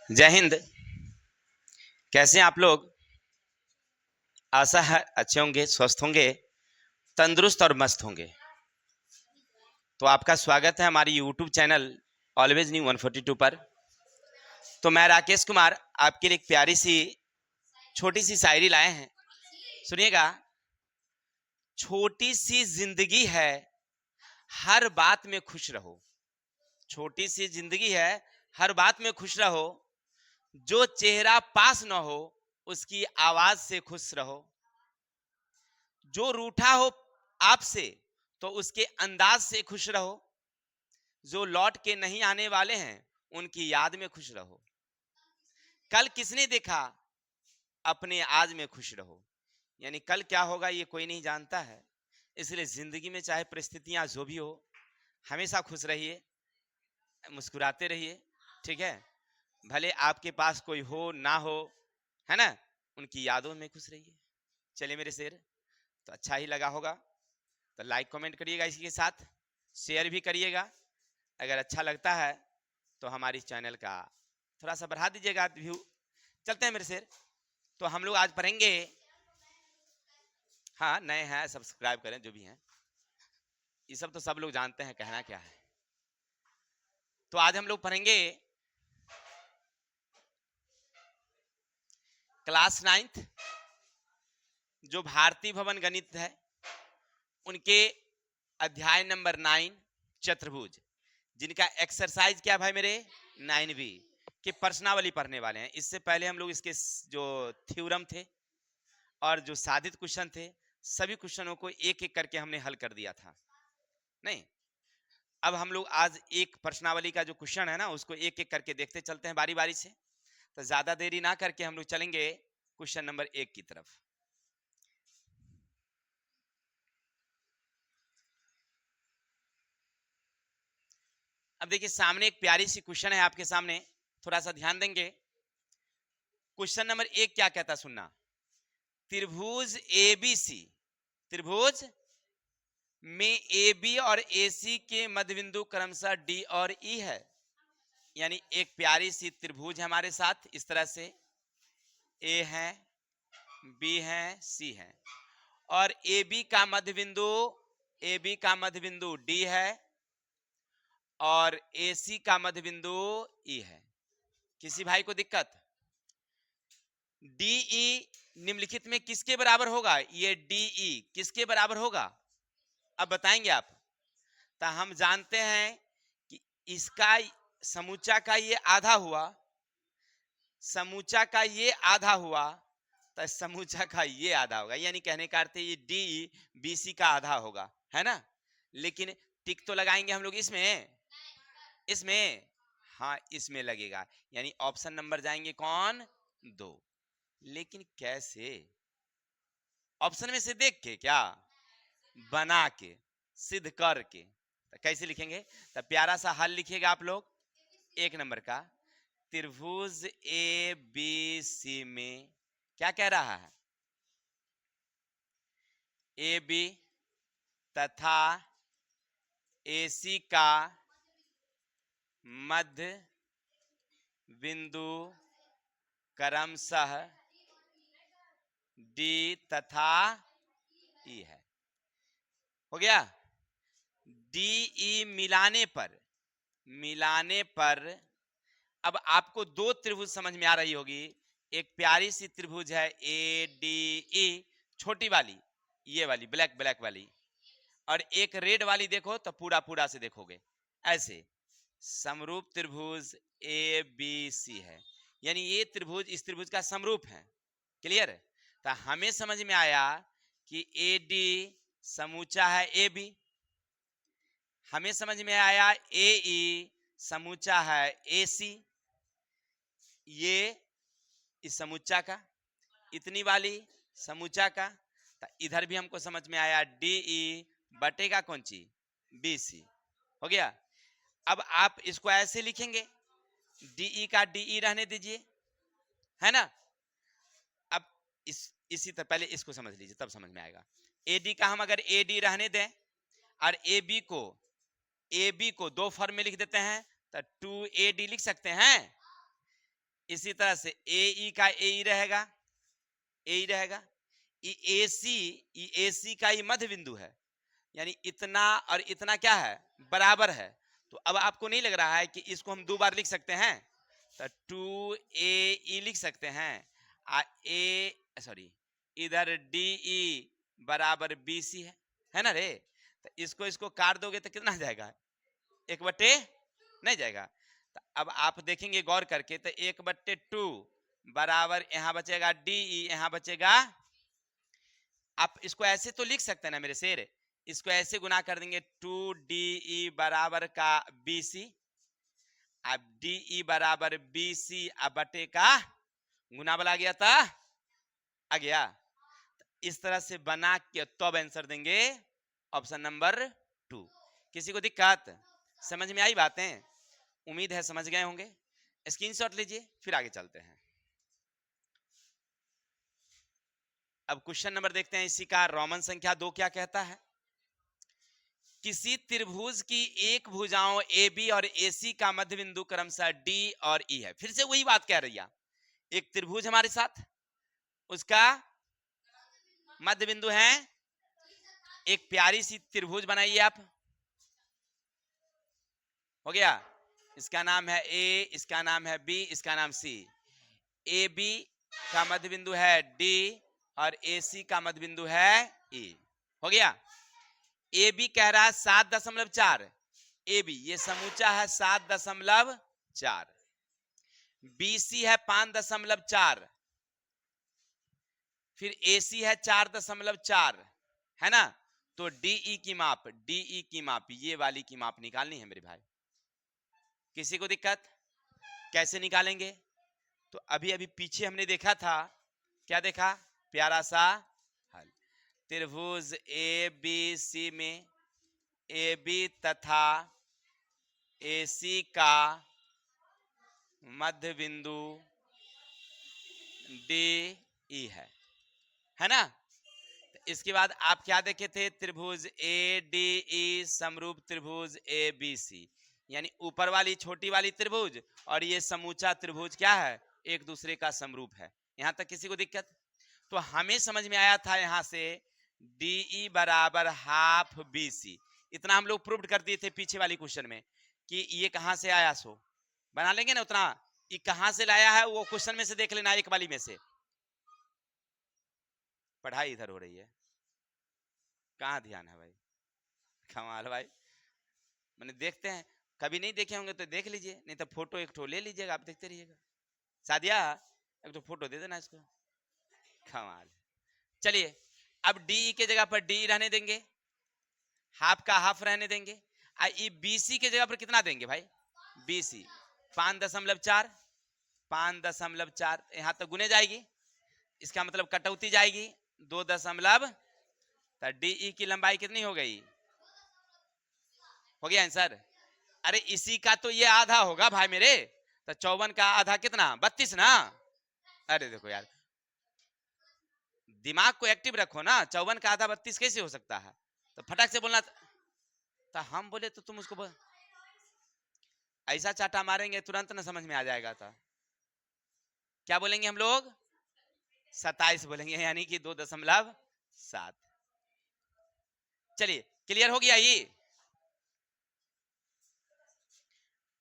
जय हिंद। कैसे हैं आप लोग? आशा है अच्छे होंगे, स्वस्थ होंगे, तंदुरुस्त और मस्त होंगे। तो आपका स्वागत है हमारी यूट्यूब चैनल ऑलवेज न्यू 142 पर। तो मैं राकेश कुमार आपके लिए एक प्यारी सी छोटी सी शायरी लाए हैं, सुनिएगा। छोटी सी जिंदगी है, हर बात में खुश रहो। छोटी सी जिंदगी है, हर बात में खुश रहो। जो चेहरा पास न हो उसकी आवाज से खुश रहो। जो रूठा हो आपसे तो उसके अंदाज से खुश रहो। जो लौट के नहीं आने वाले हैं उनकी याद में खुश रहो। कल किसने देखा, अपने आज में खुश रहो। यानी कल क्या होगा ये कोई नहीं जानता है, इसलिए जिंदगी में चाहे परिस्थितियां जो भी हो, हमेशा खुश रहिए, मुस्कुराते रहिए। ठीक है, भले आपके पास कोई हो ना हो, है ना, उनकी यादों में खुश रहिए। चलिए मेरे शेर, तो अच्छा ही लगा होगा तो लाइक कमेंट करिएगा, इसी के साथ शेयर भी करिएगा। अगर अच्छा लगता है तो हमारी चैनल का थोड़ा सा बढ़ा दीजिएगा व्यू। चलते हैं मेरे शेर। तो हम लोग आज पढ़ेंगे, हाँ नए हैं सब्सक्राइब करें जो भी हैं, ये सब तो सब लोग जानते हैं, कहना क्या है। तो आज हम लोग पढ़ेंगे क्लास 9th जो भारतीय भवन गणित है, उनके अध्याय नंबर 9 चतुर्भुज, जिनका एक्सरसाइज क्या भाई मेरे 9B के प्रश्नावली पढ़ने वाले हैं। इससे पहले हम लोग इसके जो थ्योरम थे और जो साधित क्वेश्चन थे, सभी क्वेश्चनों को एक एक करके हमने हल कर दिया था। नहीं, अब हम लोग आज एक प्रश्नावली का जो क्वेश्चन है ना, उसको एक एक करके देखते चलते हैं बारी बारी से। तो ज्यादा देरी ना करके हम लोग चलेंगे क्वेश्चन नंबर 1 की तरफ। अब देखिए सामने एक प्यारी सी क्वेश्चन है आपके सामने, थोड़ा सा ध्यान देंगे। क्वेश्चन नंबर 1 क्या कहता सुनना। त्रिभुज एबीसी, त्रिभुज में ए बी और ए सी के मध्य बिंदु क्रमशः डी और ई है। यानी एक प्यारी सी त्रिभुज है हमारे साथ, इस तरह से ए है, बी है, सी है, और ए बी का मध्य बिंदु, ए बी का मध्य बिंदु डी है और ए सी का मध्य बिंदु ई है। किसी भाई को दिक्कत? डी ई निम्नलिखित में किसके बराबर होगा? ये डी ई किसके बराबर होगा, अब बताएंगे आप। तो हम जानते हैं कि इसका समूचा का ये आधा हुआ, समूचा का ये आधा हुआ, तो समूचा का ये आधा होगा। यानी कहने का अर्थ ये डी बी सी का आधा होगा, है ना। लेकिन टिक तो लगाएंगे हम लोग इसमें, इसमें, हाँ इसमें लगेगा। यानी ऑप्शन नंबर जाएंगे कौन? 2। लेकिन कैसे? ऑप्शन में से देख के क्या, बना के, सिद्ध करके। तो कैसे लिखेंगे? तो प्यारा सा हल लिखिएगा आप लोग, 1 नंबर का। त्रिभुज ए बी सी में क्या कह रहा है? ए बी तथा ए सी का मध्य बिंदु क्रमशः डी तथा ई है। हो गया। डी ई मिलाने पर, मिलाने पर अब आपको 2 त्रिभुज समझ में आ रही होगी। एक प्यारी सी त्रिभुज है ए डी ई, छोटी वाली, ये वाली ब्लैक ब्लैक वाली, और एक रेड वाली देखो तो पूरा पूरा से देखोगे ऐसे समरूप त्रिभुज ए बी सी है। यानी ये त्रिभुज इस त्रिभुज का समरूप है। क्लियर? तो हमें समझ में आया कि ए डी समूचा है ए बी, हमें समझ में आया ए ई समूचा है ए सी, ये इस समूचा का, इतनी वाली समूचा का। तो इधर भी हमको समझ में आया डी ई बटेगा कौन सी, बी सी। हो गया। अब आप इसको ऐसे लिखेंगे, डीई का डीई रहने दीजिए, है ना। अब इसी तरह पहले इसको समझ लीजिए तब समझ में आएगा। एडी का हम अगर एडी रहने दें और ए बी को 2 फॉर्म में लिख देते हैं तो 2AD लिख सकते हैं। इसी तरह से ए ई का ए ई रहेगा, ए ई रहेगा। ए सी का ये मध्य बिंदु है, यानी इतना और इतना क्या है, बराबर है। तो अब आपको नहीं लग रहा है कि इसको हम दो बार लिख सकते हैं, तो 2AE लिख सकते हैं। सॉरी, इधर DE बराबर BC है ना रे। तो इसको काट दोगे तो कितना जाएगा, 1/, नहीं जाएगा। तो अब आप देखेंगे गौर करके, तो 1/2 बराबर यहाँ बचेगा DE, यहाँ बचेगा। आप इसको ऐसे तो लिख सकते हैं ना मेरे शेर, इसको ऐसे गुना कर देंगे, 2DE बराबर का BC। अब DE बराबर BC, अब बटे का गुना वाला गया था, आ गया। इस तरह से बना के तो अब आंसर देंगे ऑप्शन नंबर 2। किसी को दिक्कत, समझ में आई बातें? उम्मीद है समझ गए होंगे। स्क्रीनशॉट लीजिए, फिर आगे चलते हैं। अब क्वेश्चन नंबर देखते हैं इसी का, रोमन संख्या 2 क्या कहता है। किसी त्रिभुज की एक भुजाओं AB और AC का मध्य बिंदु क्रमशः D और E है। फिर से वही बात कह रही है, एक त्रिभुज हमारे साथ, उसका मध्य बिंदु है, एक प्यारी सी त्रिभुज बनाइए आप, हो गया। इसका नाम है A, इसका नाम है B, इसका नाम C। AB का मध्य बिंदु है D और AC का मध्य बिंदु है E, हो गया। AB कह रहा है 7.4, AB ये समूचा है 7.4, BC है 5.4, फिर AC है 4.4, है ना। तो DE की माप, DE की माप, ये वाली की माप निकालनी है मेरे भाई। किसी को दिक्कत, कैसे निकालेंगे? तो अभी अभी पीछे हमने देखा था, क्या देखा, प्यारा सा हल। त्रिभुज ABC में AB तथा AC का मध्य बिंदु DE है ना। इसके बाद आप क्या देखे थे, त्रिभुज ADE समरूप त्रिभुज ABC, यानी ऊपर वाली छोटी वाली त्रिभुज और ये समूचा त्रिभुज क्या है, एक दूसरे का समरूप है। यहां तक किसी को दिक्कत? तो हमें समझ में आया था यहां से DE बराबर हाफ BC, इतना हम लोग प्रूव कर दिए थे पीछे वाली क्वेश्चन में कि ये कहां से आया, सो बना लेंगे ना उतना, ये कहां से लाया है वो क्वेश्चन में से देख लेना, एक वाली में से। पढ़ाई इधर हो रही है, कहाँ ध्यान है भाई, कमाल भाई। मैंने देखते हैं, कभी नहीं देखे होंगे तो देख लीजिए, नहीं तो फोटो एक ठो ले लीजिएगा, आप देखते रहिएगा। सादिया एक तो फोटो दे देना इसको, कमाल। चलिए, अब DE के जगह पर DE रहने देंगे, हाफ का हाफ रहने देंगे। ये BC के जगह पर कितना देंगे भाई, BC 5.4, 5.4 यहां तक गुने जाएगी, इसका मतलब कटौती जाएगी 2 दशमलव, तो DE की लंबाई कितनी हो गई, हो गया आंसर। अरे इसी का तो ये आधा होगा भाई मेरे, तो 54 का आधा कितना, 32 ना। अरे देखो यार, दिमाग को एक्टिव रखो ना, 54 का आधा 32 कैसे हो सकता है, तो फटाक से बोलना। तो हम बोले तो तुम उसको ऐसा चाटा मारेंगे तुरंत ना समझ में आ जाएगा। था क्या बोलेंगे हम लोग, 27 बोलेंगे, यानी कि 2.7। चलिए क्लियर हो गया ये।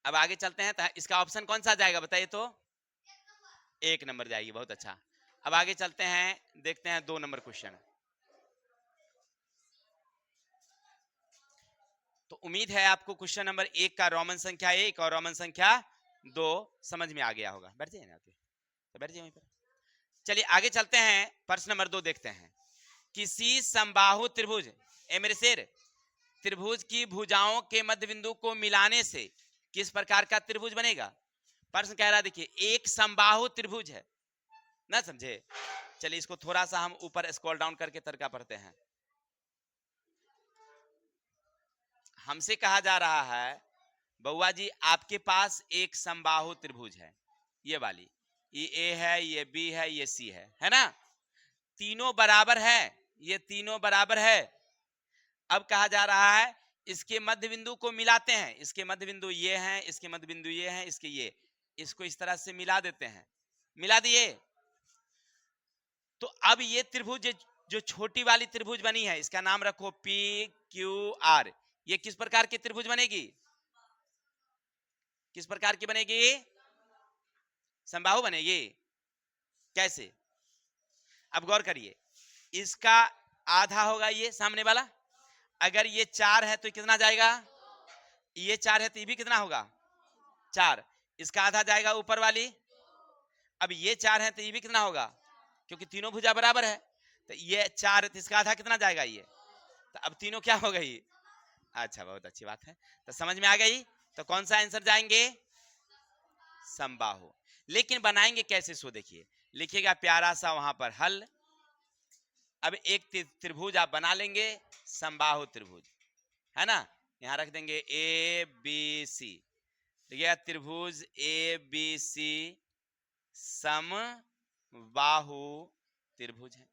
अब आगे चलते हैं, तो इसका ऑप्शन कौन सा जाएगा बताइए तो, 1 नंबर जाएगी, बहुत अच्छा। अब आगे चलते हैं, देखते हैं 2 नंबर क्वेश्चन। तो उम्मीद है आपको क्वेश्चन नंबर 1 का रोमन संख्या 1 और रोमन संख्या 2 समझ में आ गया होगा। बैठ जाइए ना, तो बैठ जाइए वहीं पर। चलिए आगे चलते हैं, प्रश्न नंबर 2 देखते हैं। किसी समबाहु त्रिभुज, ए मेरे शेर, त्रिभुज की भुजाओं के मध्य बिंदु को मिलाने से किस प्रकार का त्रिभुज बनेगा। प्रश्न कह रहा है, देखिए एक समबाहु त्रिभुज है ना, समझे। चलिए इसको थोड़ा सा हम ऊपर स्क्रॉल डाउन करके तरीका पढ़ते हैं। हमसे कहा जा रहा है बउआ जी आपके पास एक समबाहु त्रिभुज है, ये वाली, ये A है, ये B है, ये C है ना। तीनों बराबर है, ये तीनों बराबर है। अब कहा जा रहा है इसके मध्य बिंदु को मिलाते हैं, इसके मध्य बिंदु ये हैं, इसके मध्य बिंदु ये हैं, इसके ये, इसको इस तरह से मिला देते हैं, मिला दिए। तो अब ये त्रिभुज जो छोटी वाली त्रिभुज बनी है इसका नाम रखो पी क्यू आर। ये किस प्रकार की त्रिभुज बनेगी? किस प्रकार की बनेगी? समबाहु बनेगी। कैसे? अब गौर करिए, इसका आधा होगा ये सामने वाला, अगर ये 4 है तो कितना जाएगा? ये 4 है तो ये भी कितना होगा? 4। इसका आधा जाएगा ऊपर वाली। अब ये 4 है तो ये भी कितना होगा? क्योंकि तीनों भुजा बराबर है, तो ये 4 तो इसका आधा कितना जाएगा? ये। तो अब तीनों क्या हो गई? अच्छा, बहुत अच्छी बात है, तो समझ में आ गई। तो कौन सा आंसर जाएंगे? समबाहु। लेकिन बनाएंगे कैसे, सो देखिए, लिखिएगा प्यारा सा वहां पर हल। अब एक त्रिभुज आप बना लेंगे, समबाहु त्रिभुज, है ना। यहां रख देंगे ए बी सी, देखिएगा त्रिभुज ए बी सी समबाहु त्रिभुज है।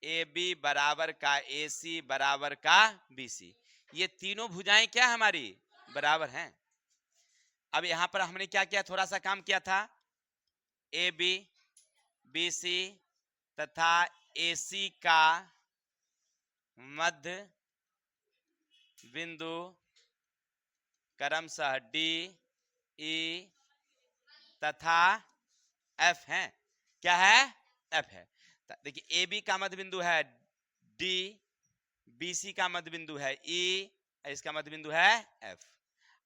ए बी बराबर का ए सी बराबर का बी सी, ये तीनों भुजाएं क्या हमारी? बराबर हैं। अब यहां पर हमने क्या किया? थोड़ा सा काम किया था। ए बी बी सी तथा ए सी का मध्य बिंदु क्रमशः डी ई तथा एफ है। क्या है? एफ है। देखिए ए बी का मध्य बिंदु है डी, बी सी का मध्य बिंदु है ई, इसका मध्य बिंदु है एफ।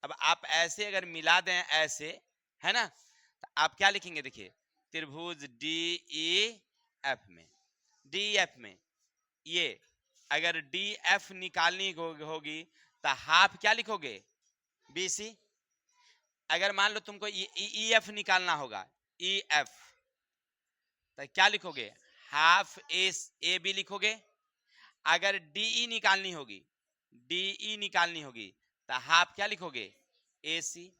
अब आप ऐसे अगर मिला दें ऐसे, है ना, तो आप क्या लिखेंगे? देखिए त्रिभुज डी ई एफ में, डी एफ में ये अगर डी एफ निकालनी होगी तो हाफ क्या लिखोगे? B C. अगर मान लो तुमको ई एफ निकालना होगा, ई एफ, तो क्या लिखोगे? हाफ ए बी लिखोगे। अगर डीई निकालनी होगी, डीई निकालनी होगी तो हाफ क्या लिखोगे? ए सी।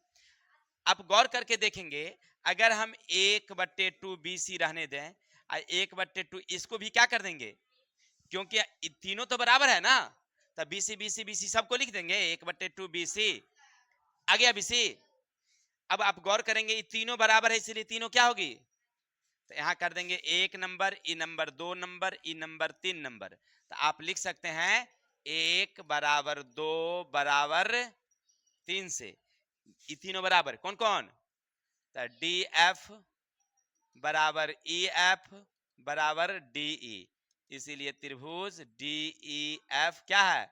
अब गौर करके देखेंगे, अगर हम 1/2 बी सी रहने दें और 1/2 इसको भी क्या कर देंगे, क्योंकि तीनों तो बराबर है ना, तो बीसी बीसी बीसी सबको लिख देंगे 1/2 बी सी। आ गया बी सी। अब आप गौर करेंगे ये तीनों बराबर है, इसलिए तीनों क्या होगी? तो यहां कर देंगे 1 नंबर, ई नंबर 2 नंबर, ई नंबर 3 नंबर। तो आप लिख सकते हैं 1 बराबर 2 बराबर 3 से ये तीनों बराबर कौन कौन? तो डी एफ बराबर ई एफ बराबर डी ई, इसीलिए त्रिभुज डी ई एफ क्या है?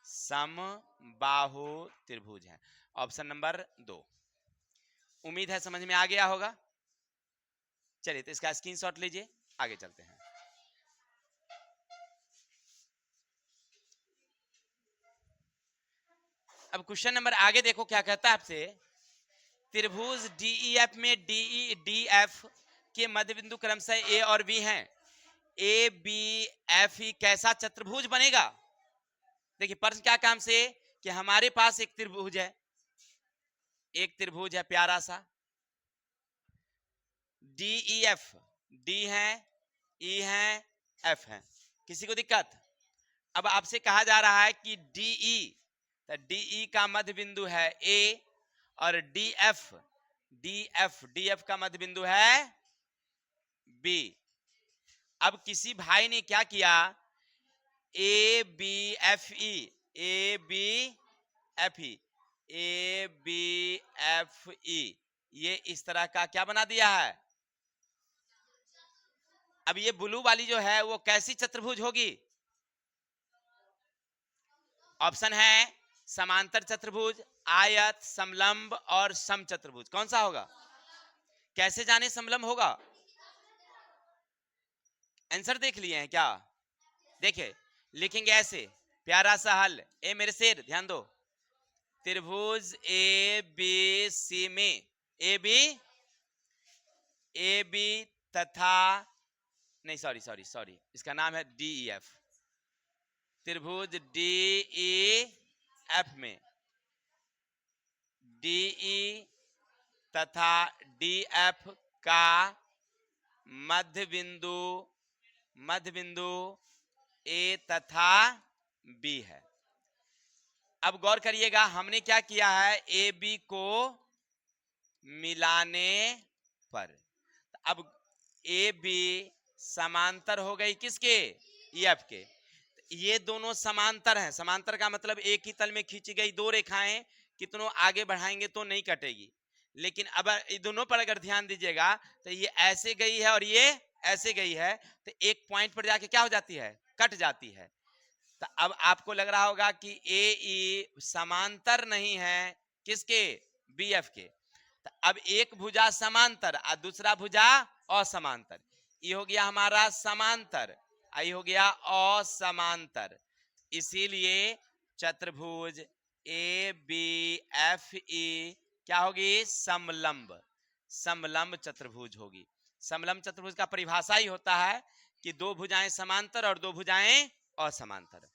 समबाहु त्रिभुज है। Option number 2। उम्मीद है समझ में आ गया होगा। चलिए तो इसका स्क्रीनशॉट लीजिए, आगे चलते हैं। अब क्वेश्चन नंबर आगे देखो क्या कहता है आपसे। त्रिभुज डीईएफ में डीई डीएफ के मध्य बिंदु क्रमशः ए और बी हैं। ए बी एफ ई कैसा चतुर्भुज बनेगा? देखिए प्रश्न क्या काम से कि हमारे पास एक त्रिभुज है, एक त्रिभुज है प्यारा सा डीईएफ, डी है, ई है, एफ है। किसी को दिक्कत? अब आपसे कहा जा रहा है कि डीई, तो डीई का मध्य बिंदु है ए और डीएफ, डीएफ का मध्य बिंदु है बी। अब किसी भाई ने क्या किया, A B F E, A B F E, A B F E, ये इस तरह का क्या बना दिया है। अब ये ब्लू वाली जो है वो कैसी चतुर्भुज होगी? ऑप्शन है समांतर चतुर्भुज, आयत, समलंब और समचतुर्भुज। कौन सा होगा? कैसे जाने समलंब होगा? आंसर देख लिए हैं क्या? देखिए लिखेंगे ऐसे, प्यारा सा हल। ए मेरे शेर ध्यान दो, त्रिभुज ए बी सी में ए बी तथा नहीं सॉरी इसका नाम है डी ई एफ। त्रिभुज डी ई एफ में डी ई तथा डी एफ का मध्य बिंदु ए तथा बी है। अब गौर करिएगा हमने क्या किया है, ए बी को मिलाने पर। अब ए बी समांतर हो गई किसके, एफ के। ये दोनों समांतर हैं, समांतर का मतलब एक ही तल में खींची गई दो रेखाएं कितनों आगे बढ़ाएंगे तो नहीं कटेगी। लेकिन अब ये दोनों पर अगर ध्यान दीजिएगा तो ये ऐसे गई है और ये ऐसे गई है, तो एक पॉइंट पर जाके क्या हो जाती है, कट जाती है। तो अब आपको लग रहा होगा कि ए ई समांतर नहीं है किसके, बी एफ के। तो अब एक भुजा समांतर और दूसरा भुजा असमांतर, ये हो गया हमारा समांतर, आई हो गया असमांतर। इसीलिए चतुर्भुज ए बी एफ ई क्या होगी, समलंब, समलंब चतुर्भुज होगी। समलंब चतुर्भुज का परिभाषा ही होता है कि दो भुजाएं समांतर और दो भुजाएं असमांतर।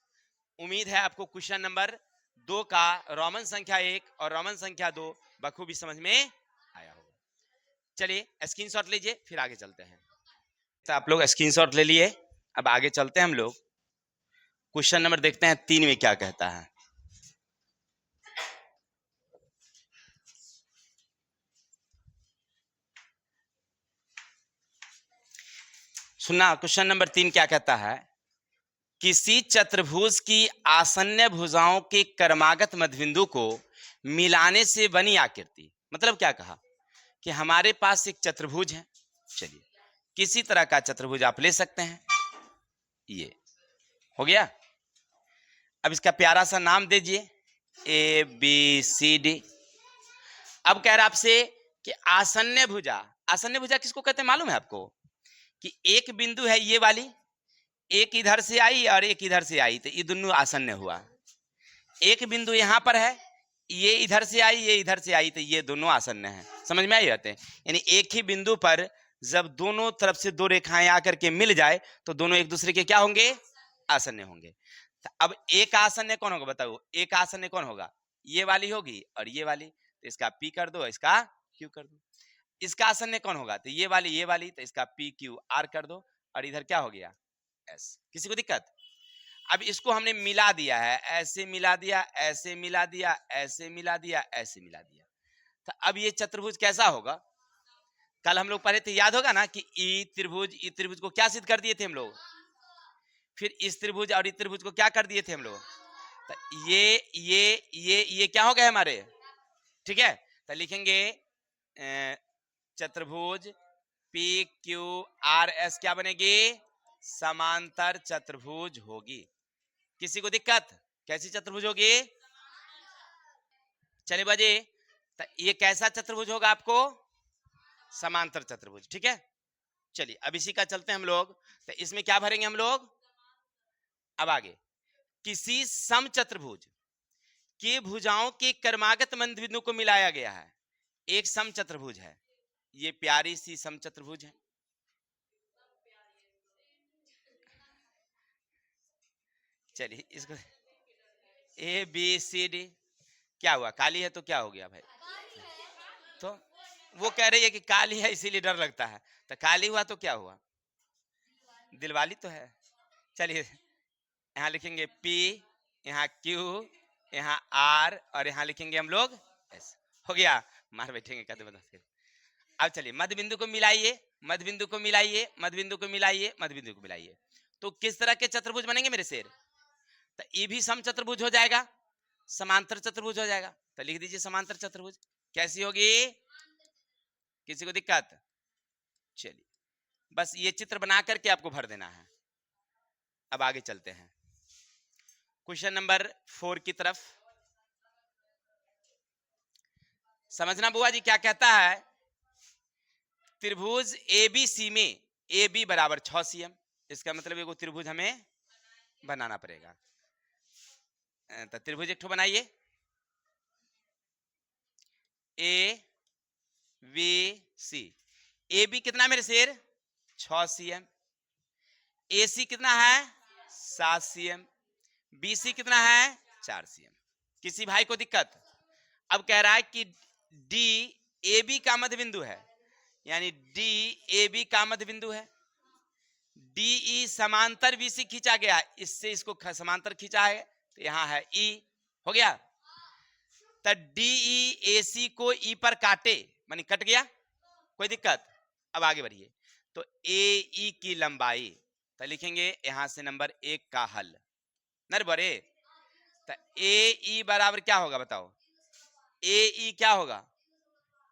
उम्मीद है आपको क्वेश्चन नंबर 2 का रोमन संख्या 1 और रोमन संख्या 2 बखूबी समझ में आया होगा। चलिए स्क्रीनशॉट लीजिए, फिर आगे चलते हैं। तो आप लोग स्क्रीनशॉट ले लिए, अब आगे चलते हैं हम लोग। क्वेश्चन नंबर देखते हैं 3 में क्या कहता है। सुनना, क्वेश्चन नंबर 3 क्या कहता है, किसी चतुर्भुज की आसन्न भुजाओं के कर्मागत मध्यबिंदु को मिलाने से बनी आकृति। मतलब क्या कहा कि हमारे पास एक चतुर्भुज है, चलिए किसी तरह का चतुर्भुज आप ले सकते हैं, ये हो गया। अब इसका प्यारा सा नाम दीजिए ए बी सी डी। अब कह रहा आपसे कि आसन्न भुजा, आसन्न भुजा किसको कहते हैं मालूम है आपको, कि एक बिंदु है ये वाली, एक इधर से आई और एक इधर से आई, तो ये दोनों आसन्न हुआ। एक बिंदु यहां पर है, ये इधर से आई ये इधर से आई, तो ये दोनों आसन्न हैं। समझ में आई बात है? यानी एक ही बिंदु पर जब दोनों तरफ से दो रेखाएं आकर के मिल जाए तो दोनों एक दूसरे के क्या होंगे, आसन्न होंगे। तो अब एक आसन्न कौन होगा बताओ, एक आसन्न कौन होगा, ये वाली होगी और ये वाली, तो इसका पी कर दो, इसका क्यू कर दो। इसका आसन्न कौन होगा, तो ये वाली, तो इसका पी क्यू आर कर दो, और इधर क्या हो गया एस। किसी को दिक्कत? अब इसको हमने मिला दिया है, ऐसे मिला दिया, ऐसे मिला दिया, ऐसे मिला दिया, ऐसे मिला दिया। तो अब ये चतुर्भुज कैसा होगा, कल हम लोग पढ़े थे, याद होगा ना कि ई त्रिभुज को क्या सिद्ध कर दिए थे हम लोग, फिर इस त्रिभुज और इस त्रिभुज को क्या कर दिए थे हम लोग। तो ये क्या हो गए हमारे, ठीक है। तो लिखेंगे चतुर्भुज पी क्यू आर एस क्या बनेगी, समांतर चतुर्भुज होगी। किसी को दिक्कत, कैसी चतुर्भुज होगी, चलिए बजे। तो ये कैसा चतुर्भुज होगा आपको, समांतर चतुर्भुज, ठीक है। चलिए अब इसी का चलते हैं हम लोग। तो इसमें क्या भरेंगे हम लोग, अब आगे, किसी सम चतुर्भुज के भुजाओं के कर्मागत मध्यबिंदु को मिलाया गया है। एक सम चतुर्भुज है, ये प्यारी सी सम चतुर्भुज है, चलिए इसको ए बी सी डी। क्या हुआ, काली है तो क्या हो गया भाई, तो वो कह रही है कि काली है इसीलिए डर लगता है, तो काली हुआ तो क्या हुआ, दिलवाली तो है। चलिए यहाँ लिखेंगे P, यहाँ Q, यहाँ R और यहाँ लिखेंगे हम लोग S। हो गया, मार बैठेंगे कहते बता। अब चलिए मध्य बिंदु को मिलाइए, मध्य बिंदु को मिलाइए, मध्य बिंदु को मिलाइए, मध्य बिंदु को मिलाइए, तो किस तरह के चतुर्भुज बनेंगे मेरे शेर। तो ये भी सम चतुर्भुज हो जाएगा, समांतर चतुर्भुज हो जाएगा। तो लिख दीजिए समांतर चतुर्भुज कैसी होगी, किसी को दिक्कत। चलिए बस ये चित्र बना करके आपको भर देना है। अब आगे चलते हैं क्वेश्चन नंबर 4 की तरफ। समझना बुआ जी क्या कहता है, त्रिभुज एबीसी में ए बी बराबर 6 cm, इसका मतलब एगो त्रिभुज हमें बनाना पड़ेगा। तो त्रिभुज एक ठो बनाइए, A B C. A B कितना मेरे शेर 6 cm, ए सी कितना है 7 cm, बी सी कितना है 4 cm। किसी भाई को दिक्कत? अब कह रहा है कि डी ए बी का मध्य बिंदु है, यानी डी ए बी का मध्य बिंदु है, डी ई समांतर बी सी खींचा गया, इससे इसको समांतर खींचा है, तो यहां है ई, हो गया। तो डी ई ए सी को ई पर काटे, मानी कट गया, कोई दिक्कत? अब आगे बढ़िए। तो ए ई की लंबाई, तो लिखेंगे यहां से नंबर 1 का हल नर बरे। तो ए ई बराबर क्या होगा बताओ? ए ई क्या होगा?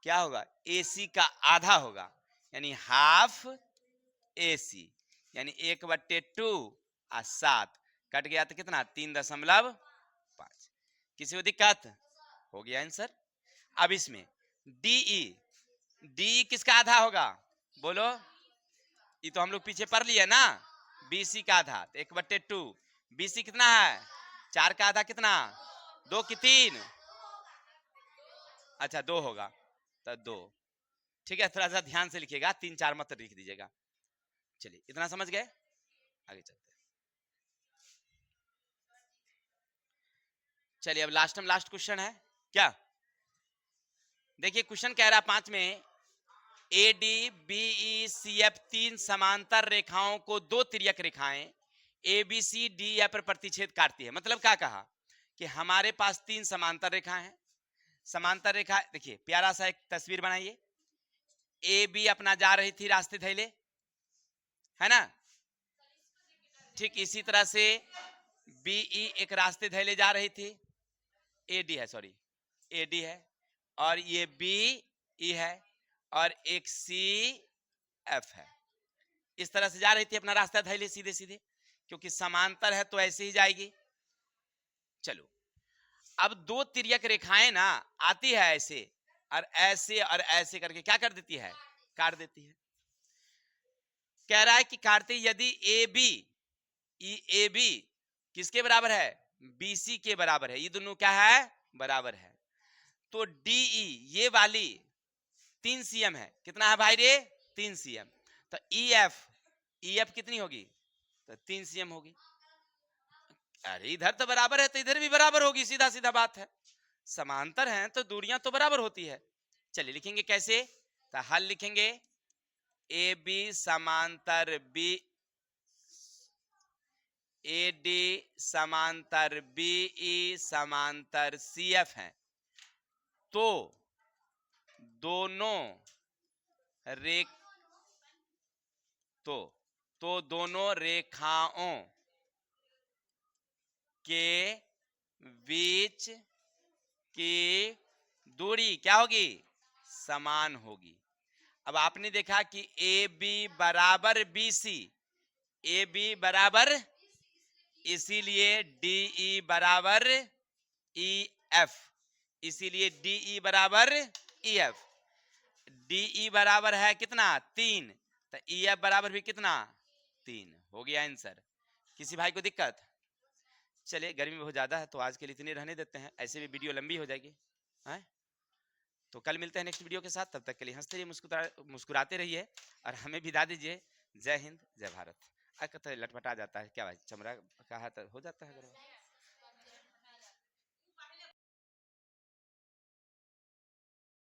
क्या होगा? ए सी का आधा होगा, यानी हाफ ए सी, यानी 1/2 और 7 कट गया तो कितना? 3.5। किसी को दिक्कत? हो गया आंसर। अब इसमें डीई, डी किसका आधा होगा बोलो? ये तो हम लोग पीछे पढ़ लिए ना, बीसी का आधा, तो 1/2। बीसी कितना है? 4 का आधा कितना? 2 की 3? अच्छा 2 होगा, तो 2। ठीक है, थोड़ा सा ध्यान से लिखिएगा, 3 4 मत लिख दीजिएगा। चलिए इतना समझ गए, आगे चलते हैं। चलिए अब लास्ट क्वेश्चन है क्या? देखिए क्वेश्चन कह रहा 5 में A D B E C F 3 समांतर रेखाओं को 2 तिर्यक रेखाएं ए बी सी डी या पर प्रतिच्छेद काटती है। मतलब क्या कहा कि हमारे पास 3 समांतर रेखाएं हैं। समांतर रेखा देखिए प्यारा सा एक तस्वीर बनाइए। ए बी अपना जा रही थी रास्ते थैले, है ना? ठीक इसी तरह से बी ई एक रास्ते थैले जा रही थी, ए डी है, सॉरी ए डी है, और ये बी ई है, और एक सी एफ है। इस तरह से जा रही थी अपना रास्ता थैले सीधे सीधे, क्योंकि समांतर है तो ऐसे ही जाएगी। चलो अब 2 तिर्यक रेखाएं ना आती है ऐसे और ऐसे करके क्या कर देती है? काट देती है। कह रहा है कि काटते यदि ए बी किसके बराबर है? बीसी के बराबर है। ये दोनों क्या है? बराबर है। तो डीई ये वाली 3 सीएम है। कितना है भाई रे? 3 सीएम। तो ईएफ कितनी होगी? तो 3 सीएम होगी। अरे इधर तो बराबर है तो इधर भी बराबर होगी, सीधा सीधा बात है। समांतर हैं तो दूरियां तो बराबर होती है। चलिए लिखेंगे कैसे? तो हल लिखेंगे ए बी समांतर बी, ए डी समांतर बी ई समांतर सी एफ है, तो दोनों रेख तो दोनों रेखाओं के बीच की दूरी क्या होगी? समान होगी। अब आपने देखा कि ए बी बराबर बी सी, ए बी बराबर, इसीलिए डीई बराबर ई एफ, इसीलिए डीई बराबर ई एफ। डीई बराबर है कितना? 3, तो ई एफ बराबर भी कितना? 3। हो गया आंसर। किसी भाई को दिक्कत? चलिए गर्मी बहुत ज्यादा है तो आज के लिए इतने रहने देते हैं, ऐसे भी वीडियो लंबी हो जाएगी है? तो कल मिलते हैं नेक्स्ट वीडियो के साथ। तब तक के लिए हंसते रहिए, मुस्कुराते रहिए, और हमें विदा दीजिए। जय हिंद जय भारत। लटपटा जाता है क्या भाई? चमड़ा का है तो हो जाता है।